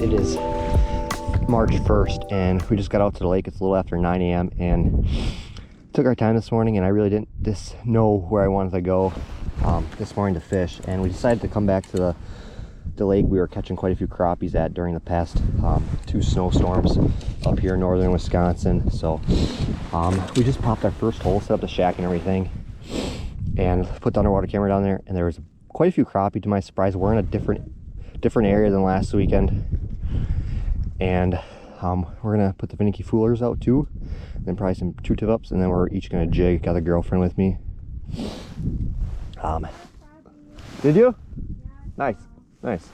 It is March 1st and we just got out to the lake. It's a little after 9 a.m. and took our time this morning, and I really didn't know where I wanted to go this morning to fish, and we decided to come back to the lake we were catching quite a few crappies at during the past 2 snowstorms up here in northern Wisconsin. So we just popped our first hole, set up the shack and everything, and put the underwater camera down there, and there was quite a few crappie. To my surprise, we're in a different area than last weekend, and we're gonna put the finicky foolers out too, then probably some 2 tip-ups, and then we're each gonna jig. Got a girlfriend with me. Did you? Yeah. Nice.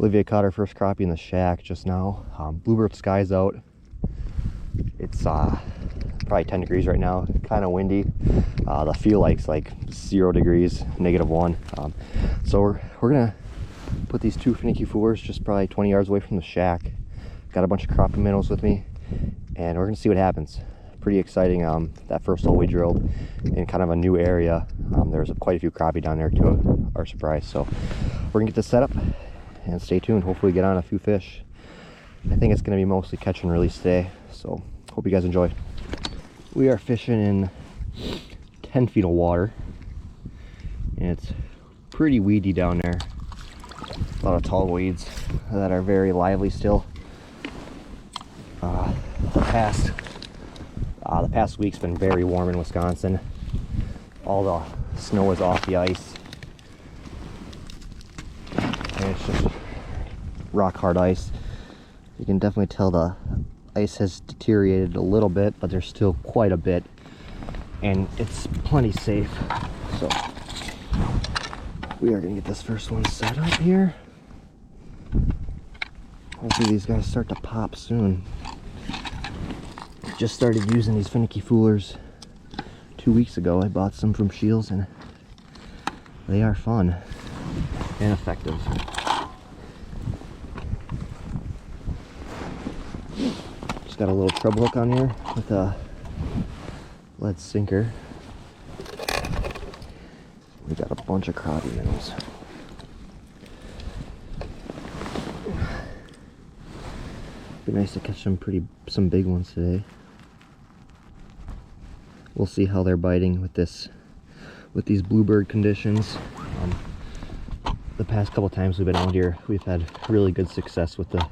Olivia caught her first crappie in the shack just now. Bluebird sky's out. It's probably 10 degrees right now, kind of windy. The feel like 0 degrees, -1. So we're gonna put these 2 finicky foolers just probably 20 yards away from the shack. Got a bunch of crappie minnows with me, and we're gonna see what happens. Pretty exciting. That first hole we drilled in kind of a new area, there's quite a few crappie down there to our surprise. So we're gonna get this set up and stay tuned. Hopefully get on a few fish. I think it's gonna be mostly catch and release today, so hope you guys enjoy. We are fishing in 10 feet of water, and it's pretty weedy down there. A lot of tall weeds that are very lively still. The past week's been very warm in Wisconsin. All the snow is off the ice, and it's just rock hard ice. You can definitely tell the ice has deteriorated a little bit, but there's still quite a bit, and it's plenty safe. So we are gonna get this first one set up here. Hopefully these guys start to pop soon. Just started using these finicky foolers 2 weeks ago. I bought some from Shields, and they are fun and effective. Just got a little treble hook on here with a lead sinker. We got a bunch of crappie minnows. Be nice to catch some big ones today. We'll see how they're biting with these bluebird conditions. The past couple times we've been out here, we've had really good success with the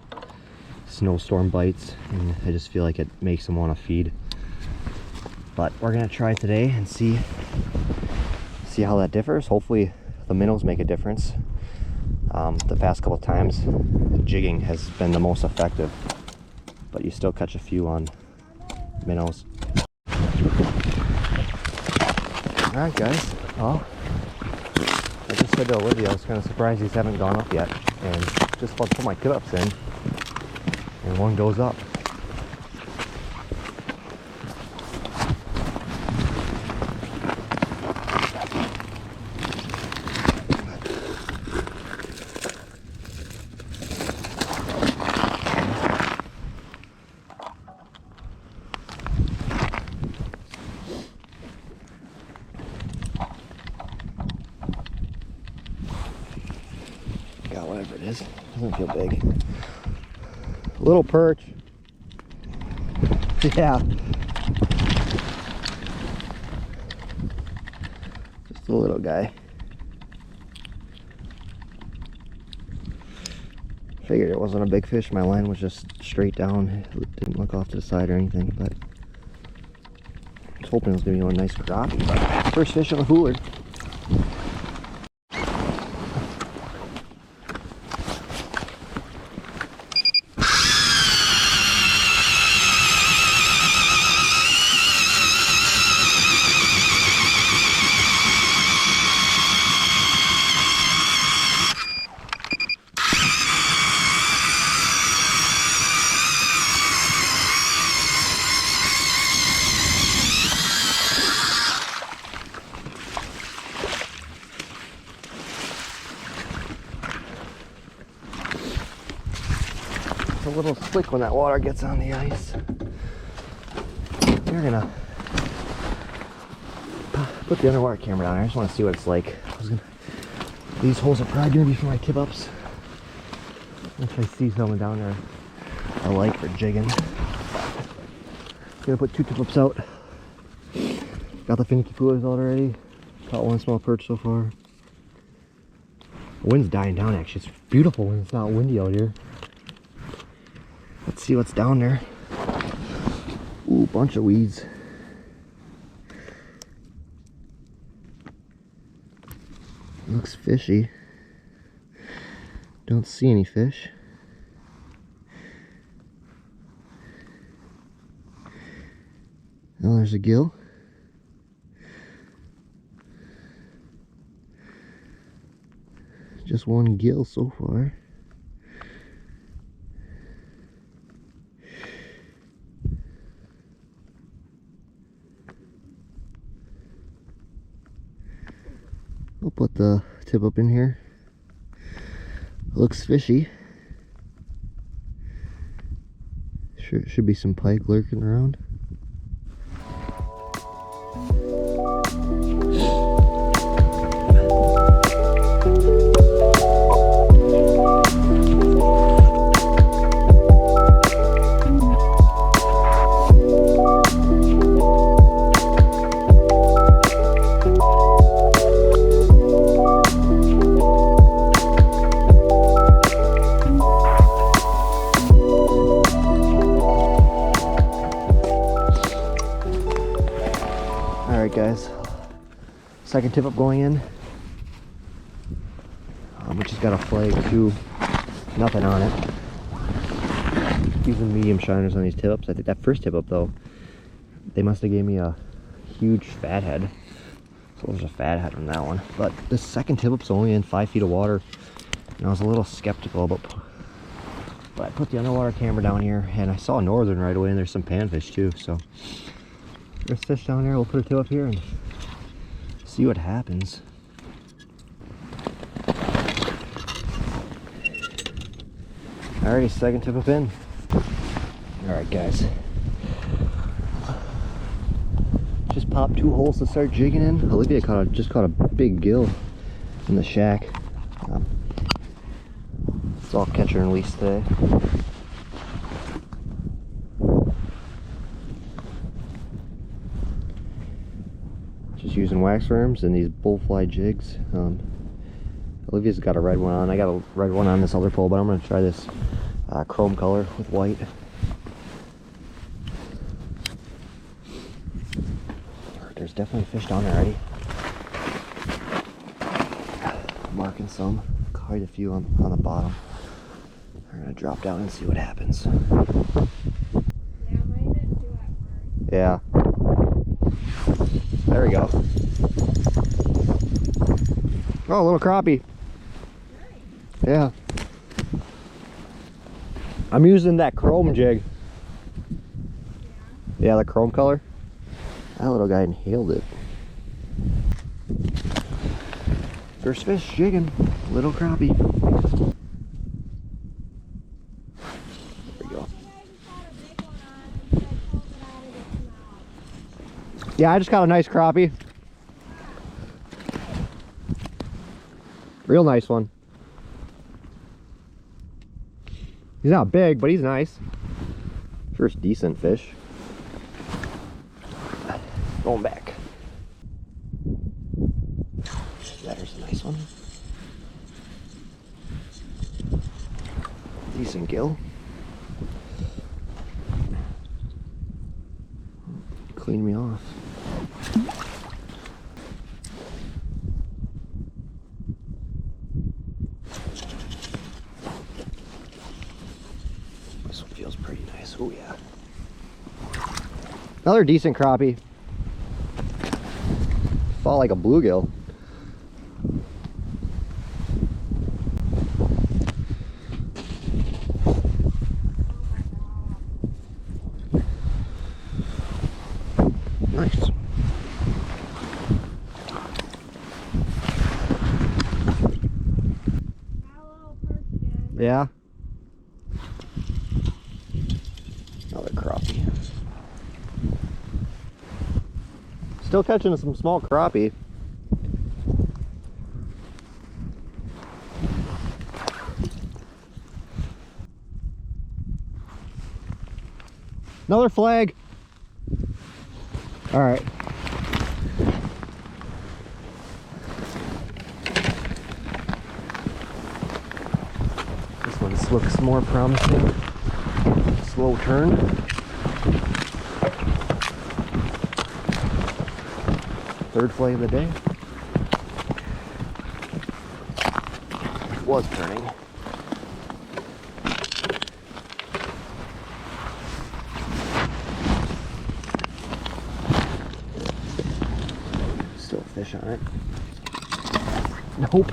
snowstorm bites, and I just feel like it makes them want to feed. But we're gonna try today and see how that differs. Hopefully the minnows make a difference. The past couple times, jigging has been the most effective, but you still catch a few on minnows. Alright guys, well, I just said to Olivia I was kind of surprised these haven't gone up yet, and just about to put my tip-ups in, and one goes up. Whatever it is, doesn't feel big. Little perch. Yeah. Just a little guy. Figured it wasn't a big fish. My line was just straight down. It didn't look off to the side or anything, but I was hoping it was gonna be a nice crappie. But first fish on the hooler. A little slick when that water gets on the ice. We're gonna put the underwater camera down. I just want to see what it's like. These holes are probably gonna be for my tip-ups. If I see someone down there I like for jigging. Gonna put 2 tip ups out. Got the finicky coolers out already. Caught 1 small perch so far. The wind's dying down actually. It's beautiful when it's not windy out here. Let's see what's down there. Ooh, bunch of weeds. Looks fishy. Don't see any fish. Oh, there's a gill. Just 1 gill so far. I'll put the tip up in here. Looks fishy. Should be some pike lurking around. Alright guys, second tip up going in. We just got a flag too, nothing on it. Using medium shiners on these tip ups. I think that first tip up though, they must have gave me a huge fat head. So there's a fat head on that one. But this second tip up's only in 5 feet of water. And I was a little skeptical about, but I put the underwater camera down here and I saw a northern right away, and there's some panfish too, so. There's fish down there. We'll put a tip up here and see what happens. Alrighty, second tip up in. Alright guys. Just popped 2 holes to start jigging in. Olivia just caught a big gill in the shack. It's all catch and release today. Just using wax worms and these bullfly jigs. Olivia's got a red one on. I got a red one on this other pole, but I'm going to try this chrome color with white. There's definitely fish down there already. Marking some, quite a few on the bottom. We're going to drop down and see what happens. Yeah. There we go. Oh, a little crappie. Yeah. I'm using that chrome jig. Yeah, the chrome color. That little guy inhaled it. First fish jigging. Little crappie. There we go. Yeah, I just got a nice crappie. Real nice one. He's not big, but he's nice. First decent fish. Going back. There's a nice one. Decent gill. Clean me off. This one feels pretty nice. Oh yeah. Another decent crappie. Fall like a bluegill. Nice. Yeah. Another crappie. Still catching some small crappie. Another flag. All right. This one looks more promising. Slow turn. Third flag of the day. Was turning. Still fish on it. Nope.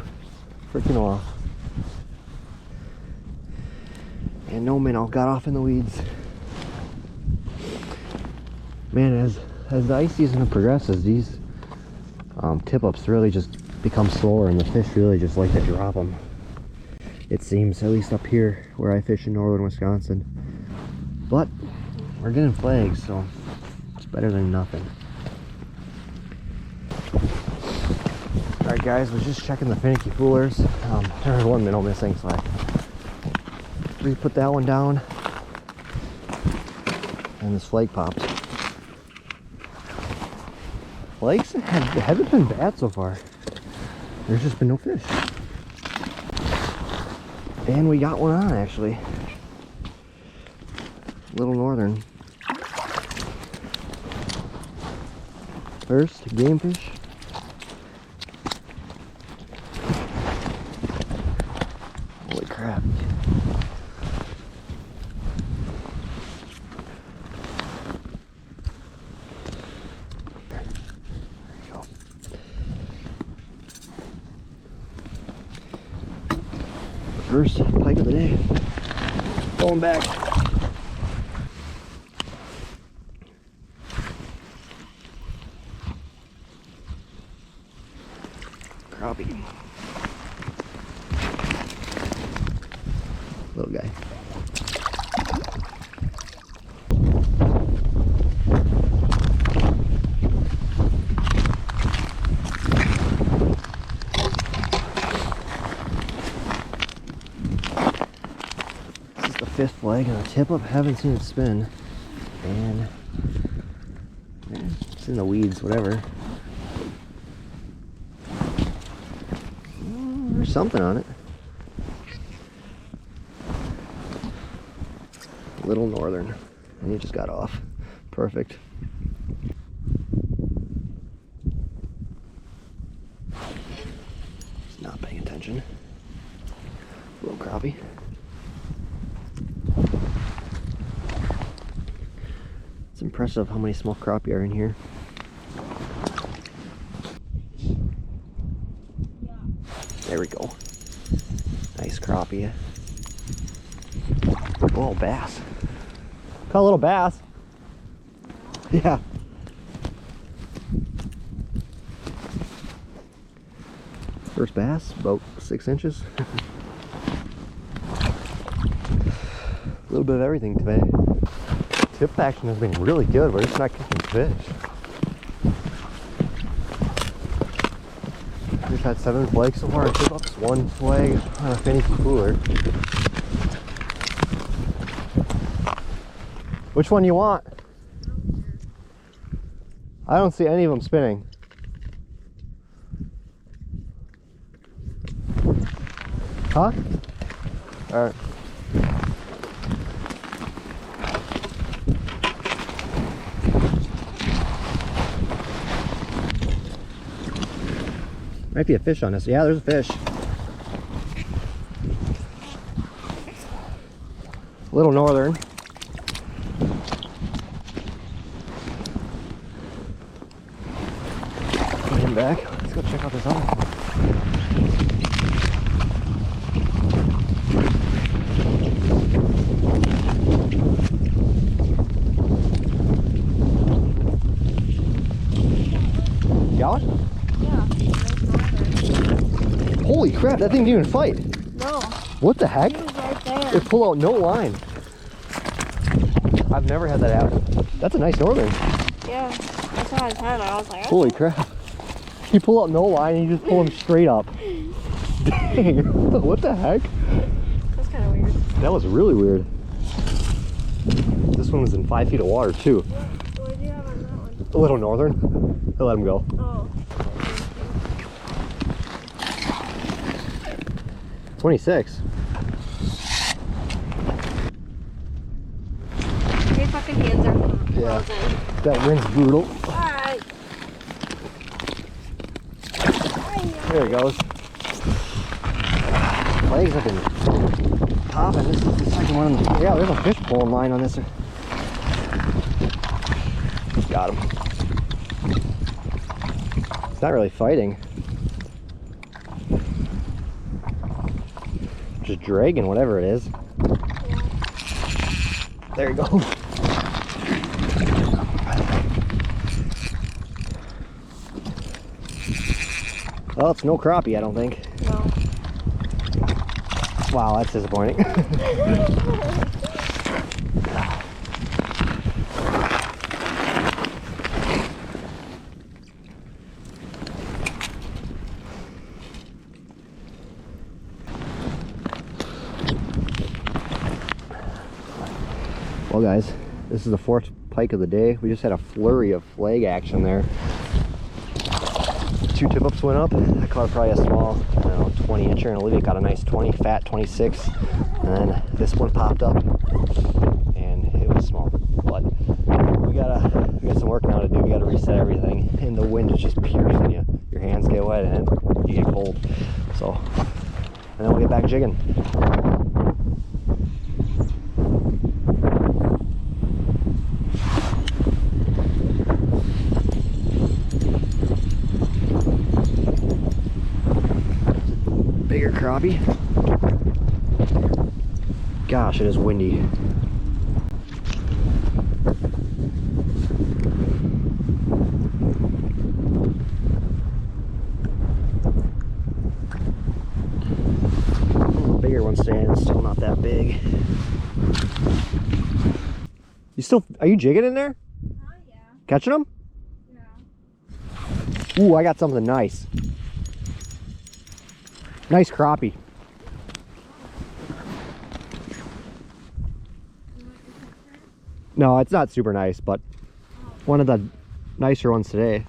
Freaking off. And no minnow, got off in the weeds. Man, as the ice season progresses, these tip-ups really just become slower and the fish really just like to drop them. It seems, at least up here where I fish in northern Wisconsin. But we're getting flags, so it's better than nothing. Alright guys, was just checking the finicky foolers. There's one minnow missing, so I re-put that one down. And this flake popped. Flakes haven't been bad so far. There's just been no fish. And we got one on actually. Little northern. First game fish. Holy crap. There you go. First pike of the day. Going back. Crappie. Little guy. This is the fifth flag on a tip up. Haven't seen it spin. And it's in the weeds, whatever. There's something on it. Little northern, and he just got off. Perfect. Just not paying attention. Little crappie. It's impressive how many small crappie are in here. There we go. Nice crappie. Oh, bass. Caught a little bass. Yeah. First bass, about 6 inches. A little bit of everything today. Tip action has been really good. We're just not catching fish. We've had 7 flags so far on tip ups, 1 flag on a finicky cooler. Which one you want? I don't see any of them spinning. Huh? All right. Might be a fish on this. Yeah, there's a fish. Little northern. Put him back. Let's go check out this other one. Got it? Holy crap, that thing didn't even fight. No. What the heck? He was right there. It pulled out no line. I've never had that happen. That's a nice northern. Yeah. I saw his head and I was like, Holy crap. He pulled out no line and you just pull him straight up. Dang. What the heck? that's kind of weird. That was really weird. This one one was in 5 feet of water too. What did you have on that one? A little northern. I let him go. Oh. 26. Your fucking hands are frozen. Yeah. That wind's brutal. Alright. There it goes. Legs have been popping. This is the second one. Yeah, there's a fish pulling line on this. Got him. It's not really fighting. Just dragging whatever it is. There you go. Well, it's no crappie, I don't think. No. Wow, that's disappointing. Well guys, this is the 4th pike of the day. We just had a flurry of flag action there. 2 tip-ups went up. I caught probably a small, I don't know, 20 incher, and Olivia got a nice 20, fat 26. And then this one popped up, and it was small. But we got some work now to do. We got to reset everything, and the wind is just piercing you. Your hands get wet, and you get cold. So, and then we'll get back jigging. Bigger crappie. Gosh, it is windy. Bigger one staying, still not that big. You still, are you jigging in there? Yeah. Catching them? Yeah. Ooh, I got something nice. Nice crappie. No, it's not super nice, but one of the nicer ones today.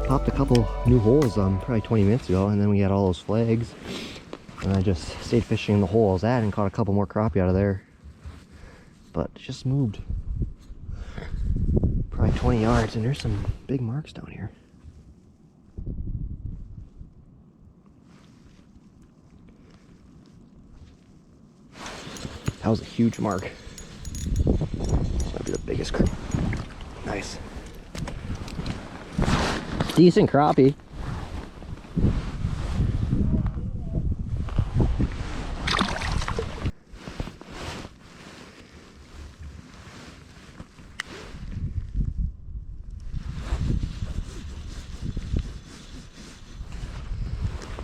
Popped a couple new holes probably 20 minutes ago, and then we had all those flags, and I just stayed fishing in the hole I was at and caught a couple more crappie out of there, but it just moved probably 20 yards, and there's some big marks down here. That was a huge mark. This might be the biggest crappie. Nice. Decent crappie.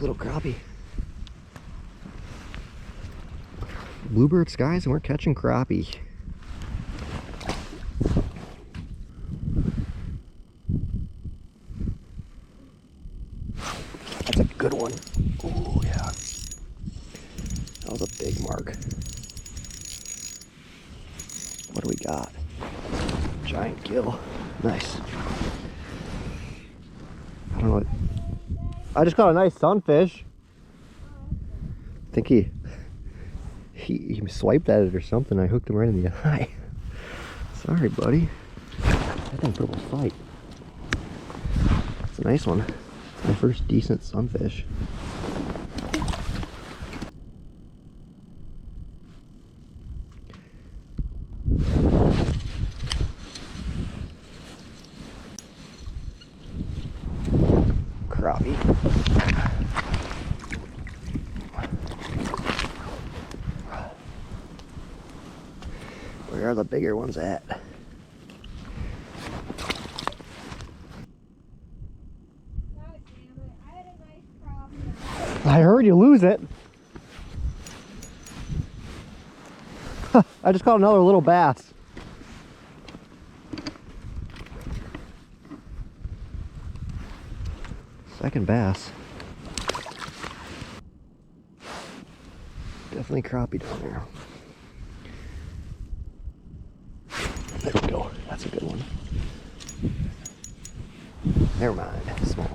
Little crappie. Bluebird skies, and we're catching crappie. That's a good one. Oh yeah. That was a big mark. What do we got? Giant gill. Nice. I don't know what. I just caught a nice sunfish. I think he swiped at it or something. I hooked him right in the eye. Sorry, buddy. That thing put up a fight. It's a nice one. My first decent sunfish. Crappie. Where are the bigger ones at? I heard you lose it. I just caught another little bass. Second bass. Definitely crappie down there. There we go. That's a good one. Never mind. Small.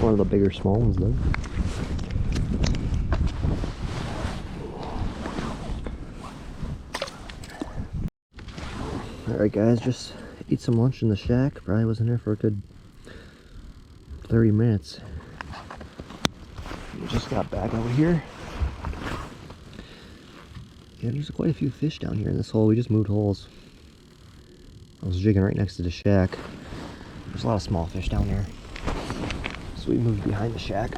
One of the bigger small ones though. Alright guys, just ate some lunch in the shack. Probably was in there for a good 30 minutes. We just got back over here. Yeah, there's quite a few fish down here in this hole. We just moved holes. I was jigging right next to the shack. There's a lot of small fish down there. So we moved behind the shack.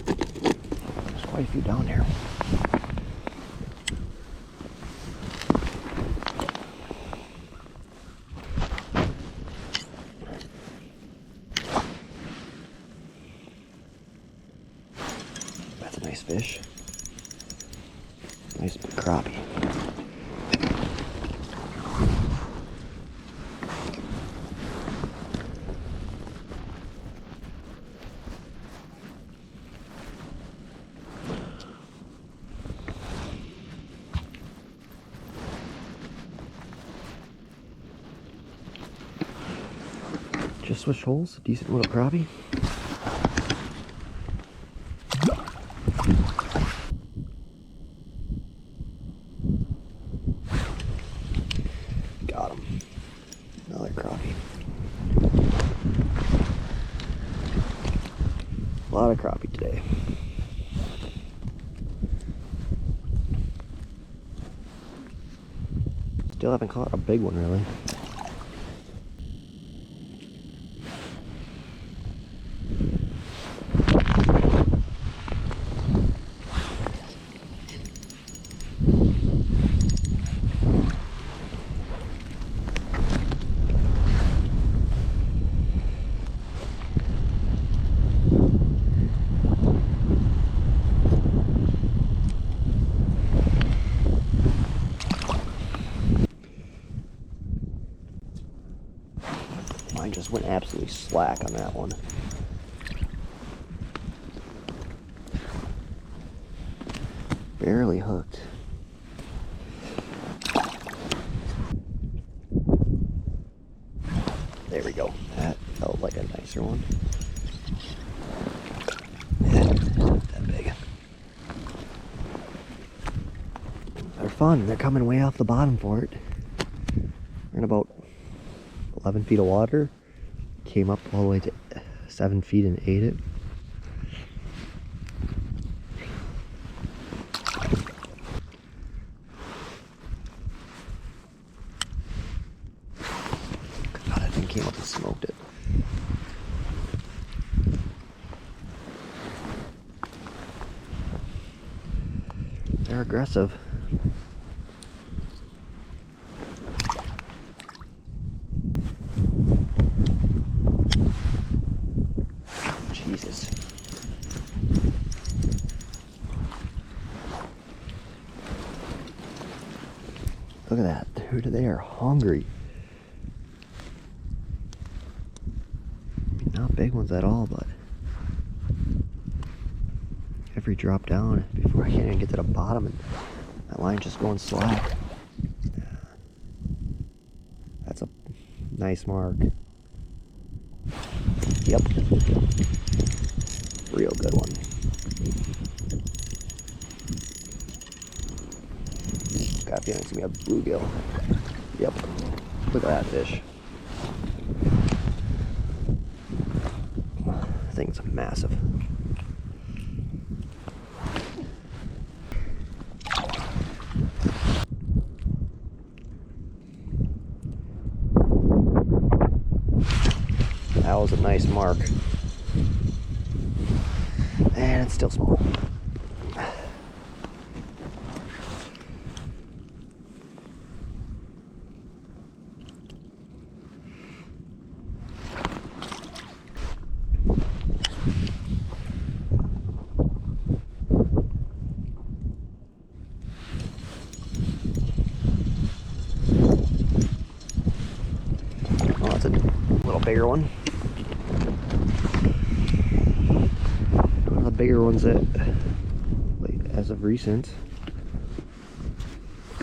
There's quite a few down there. That's a nice fish. Nice big crappie. Just switched holes, decent little crappie. Got him. Another crappie. A lot of crappie today. Still haven't caught a big one really. Mine just went absolutely slack on that one. Barely hooked. There we go. That felt like a nicer one. Yeah, not that big. They're fun. They're coming way off the bottom for it. We're in about 11 feet of water. Came up all the way to 7 feet and ate it. God, that thing came up and smoked it. They're aggressive. Jesus. Look at that, dude. They are hungry. Not big ones at all, but every drop down before I can't even get to the bottom, and that line's just going slack. That's a nice mark. Yep. Real good one. Got a feeling it's gonna be a bluegill. Yep. Look at that fish. That thing's massive. That was a nice mark. And it's still small. a little bigger one. One of the bigger ones that, like, as of recent,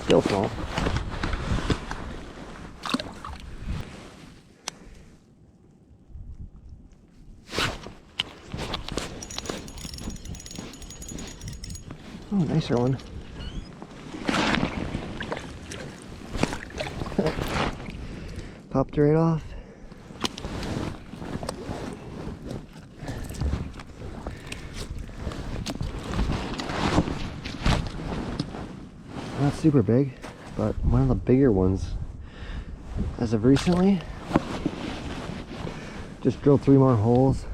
still small. Oh, nicer one. Popped right off. Not super big, but one of the bigger ones as of recently. Just drilled 3 more holes.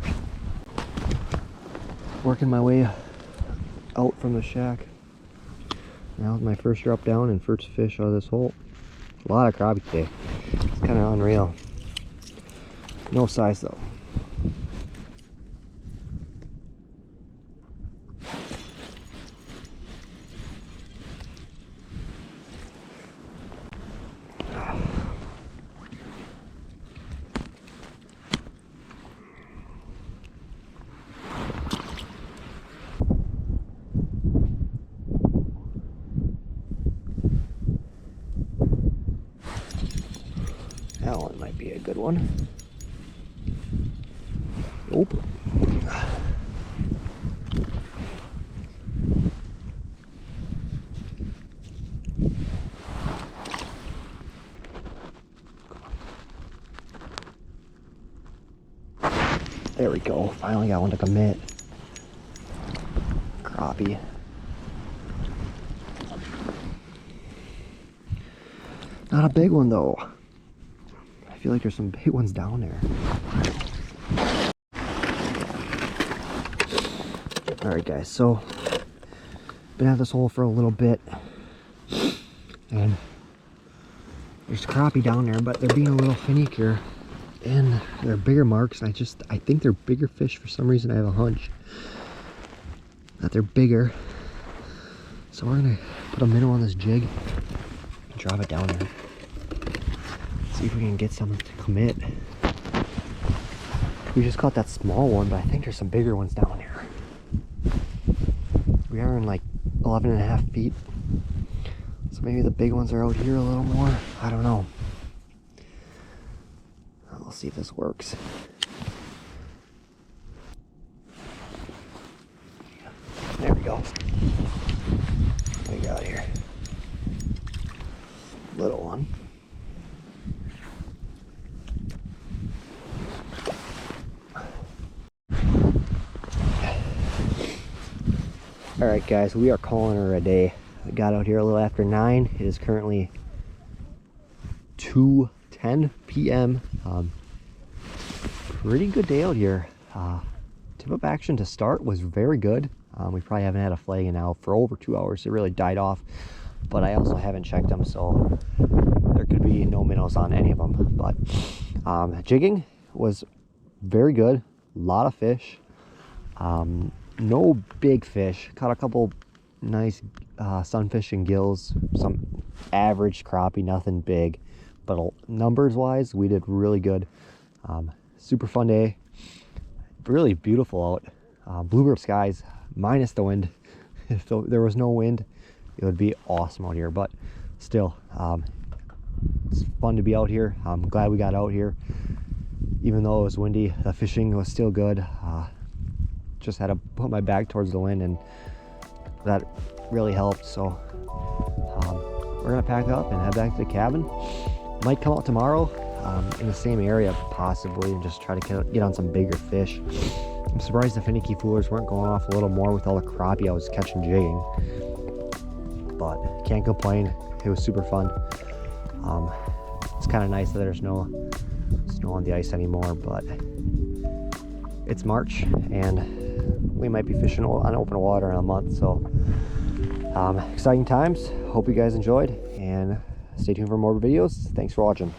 Working my way out from the shack. That was my first drop down and first fish out of this hole. A lot of crappie today. It's kind of unreal. No size though. That one might be a good one. Nope. There we go. Finally got one to commit. Crappie. Not a big one though. I feel like there's some big ones down there. Alright guys, so been at this hole for a little bit and there's crappie down there, but they're being a little finickier and they're bigger marks. I think they're bigger fish for some reason. I have a hunch that they're bigger. So we're gonna put a minnow on this jig and drop it down there. See if we can get some to commit. We just caught that small one, but I think there's some bigger ones down here. We are in like 11.5 feet. So maybe the big ones are out here a little more. I don't know. We'll see if this works. There we go. What we got here? Little one. Alright guys, we are calling her a day. I got out here a little after 9. It is currently 2:10 p.m. Pretty good day out here. Tip of action to start was very good. We probably haven't had a flagging now for over 2 hours. It really died off, but I also haven't checked them, so there could be no minnows on any of them. But jigging was very good. A lot of fish. No big fish. Caught a couple nice sunfish and gills, some average crappie, nothing big, but numbers wise we did really good. Super fun day, really beautiful out. Bluebird skies minus the wind. If there was no wind, it would be awesome out here, but still it's fun to be out here. I'm glad we got out here even though it was windy. The fishing was still good. Just had to put my back towards the wind and that really helped. So we're gonna pack up and head back to the cabin. Might come out tomorrow in the same area possibly and just try to get on some bigger fish. I'm surprised the finicky foolers weren't going off a little more with all the crappie I was catching jigging, but can't complain. It was super fun. It's kind of nice that there's no snow on the ice anymore, but it's March and we might be fishing on open water in a month. So exciting times. Hope you guys enjoyed and stay tuned for more videos. Thanks for watching.